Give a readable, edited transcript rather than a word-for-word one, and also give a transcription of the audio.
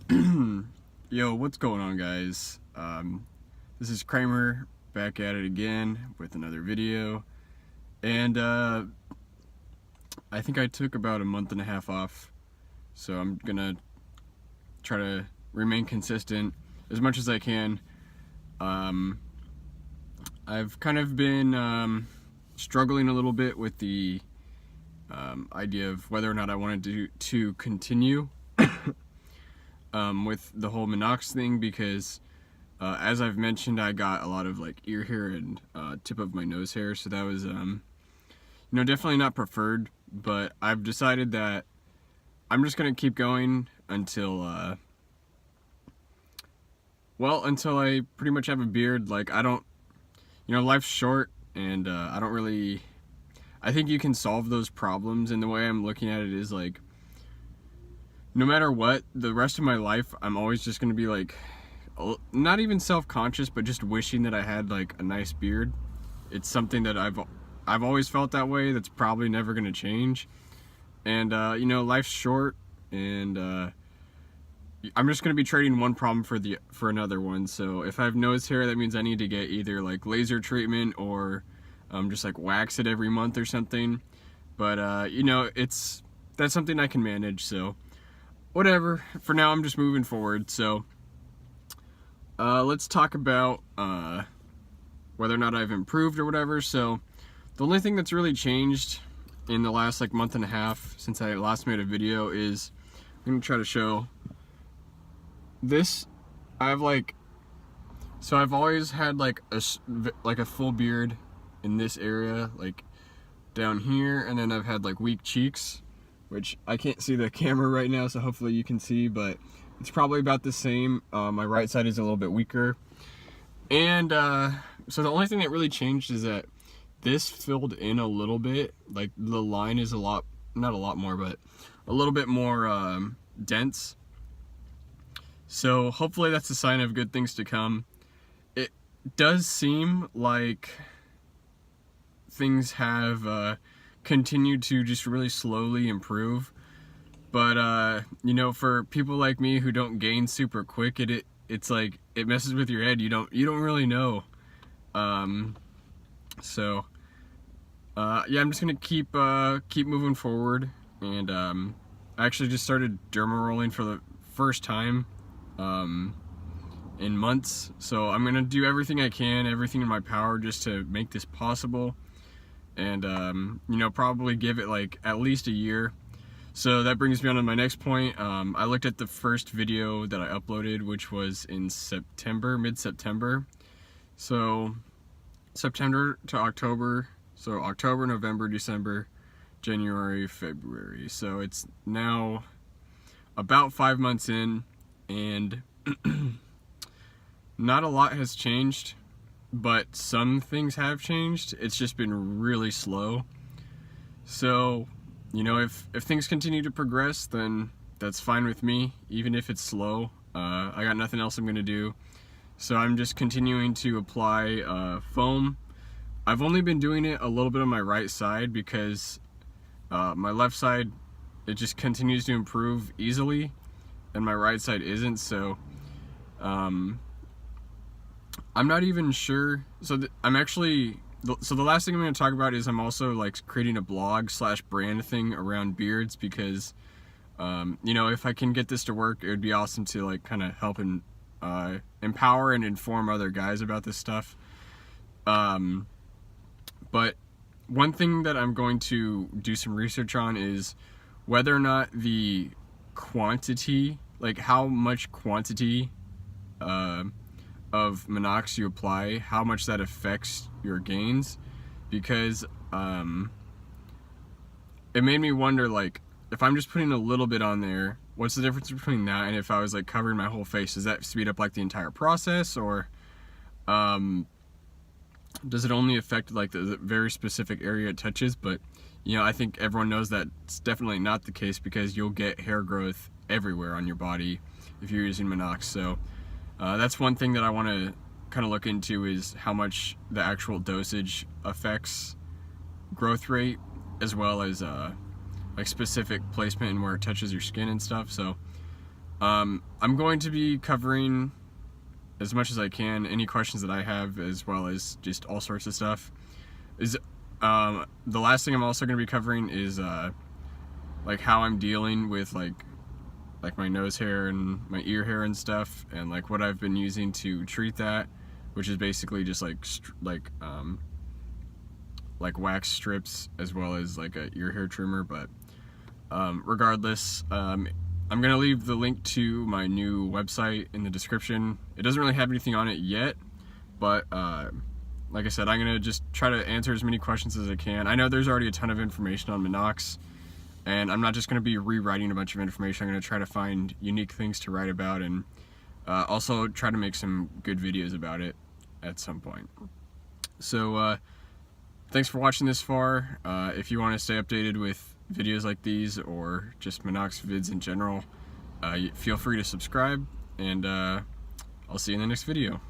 Yo, what's going on, guys? This is Kramer back at it again with another video, and I think I took about a month and a half off, so I'm gonna try to remain consistent as much as I can. I've kind of been struggling a little bit with the idea of whether or not I wanted to continue with the whole Minox thing, because as I've mentioned, I got a lot of like ear hair and tip of my nose hair, so that was definitely not preferred. But I've decided that I'm just gonna keep going until until I pretty much have a beard. Like, I don't, life's short, and I think you can solve those problems. And the way I'm looking at it is, like, no matter what, the rest of my life, I'm always just going to be, like, not even self-conscious, but just wishing that I had, like, a nice beard. It's something that I've always felt that way. That's probably never going to change. And, life's short, and I'm just going to be trading one problem for another one. So if I have nose hair, that means I need to get either, like, laser treatment or just, like, wax it every month or something. But, that's something I can manage, so whatever. For now, I'm just moving forward. So let's talk about whether or not I've improved or whatever. So the only thing that's really changed in the last, like, month and a half since I last made a video is, I'm gonna try to show this. I've always had like a full beard in this area, like down here, and then I've had like weak cheeks, which I can't see the camera right now, so hopefully you can see, but it's probably about the same. My right side is a little bit weaker, and so the only thing that really changed is that this filled in a little bit. Like, the line is not a lot more, but a little bit more dense. So hopefully that's a sign of good things to come. It does seem like things have continued to just really slowly improve, but for people like me who don't gain super quick, it's like it messes with your head. You don't really know. So yeah, I'm just gonna keep moving forward, and I actually just started derma rolling for the first time in months, so I'm gonna do everything I can, everything in my power, just to make this possible, and probably give it like at least a year. So that brings me on to my next point. I looked at the first video that I uploaded, which was in September, mid-September. So September to October, so October, November, December, January, February. So it's now about 5 months in, and not a lot has changed, but some things have changed. It's just been really slow. So, if things continue to progress, then that's fine with me, even if it's slow. I got nothing else I'm gonna do. So I'm just continuing to apply foam. I've only been doing it a little bit on my right side, because my left side, it just continues to improve easily, and my right side isn't. So I'm not even sure. So the last thing I'm going to talk about is I'm also like creating a blog / brand thing around beards, because if I can get this to work, it would be awesome to like kind of help and empower and inform other guys about this stuff. But one thing that I'm going to do some research on is whether or not the quantity, like how much quantity of Minox you apply, how much that affects your gains, because it made me wonder, like, if I'm just putting a little bit on there, what's the difference between that and if I was like covering my whole face? Does that speed up like the entire process, or does it only affect like the very specific area it touches? But I think everyone knows that it's definitely not the case, because you'll get hair growth everywhere on your body if you're using Minox. So that's one thing that I want to kind of look into, is how much the actual dosage affects growth rate, as well as like specific placement and where it touches your skin and stuff. So I'm going to be covering as much as I can, any questions that I have, as well as just all sorts of stuff. The last thing I'm also going to be covering is like how I'm dealing with like my nose hair and my ear hair and stuff, and like what I've been using to treat that, which is basically just like wax strips as well as like a ear hair trimmer. But regardless, I'm gonna leave the link to my new website in the description. It doesn't really have anything on it yet, but like I said, I'm gonna just try to answer as many questions as I can. I know there's already a ton of information on Minox, and I'm not just going to be rewriting a bunch of information. I'm going to try to find unique things to write about, and also try to make some good videos about it at some point. So thanks for watching this far. If you want to stay updated with videos like these or just Minox vids in general, feel free to subscribe, and I'll see you in the next video.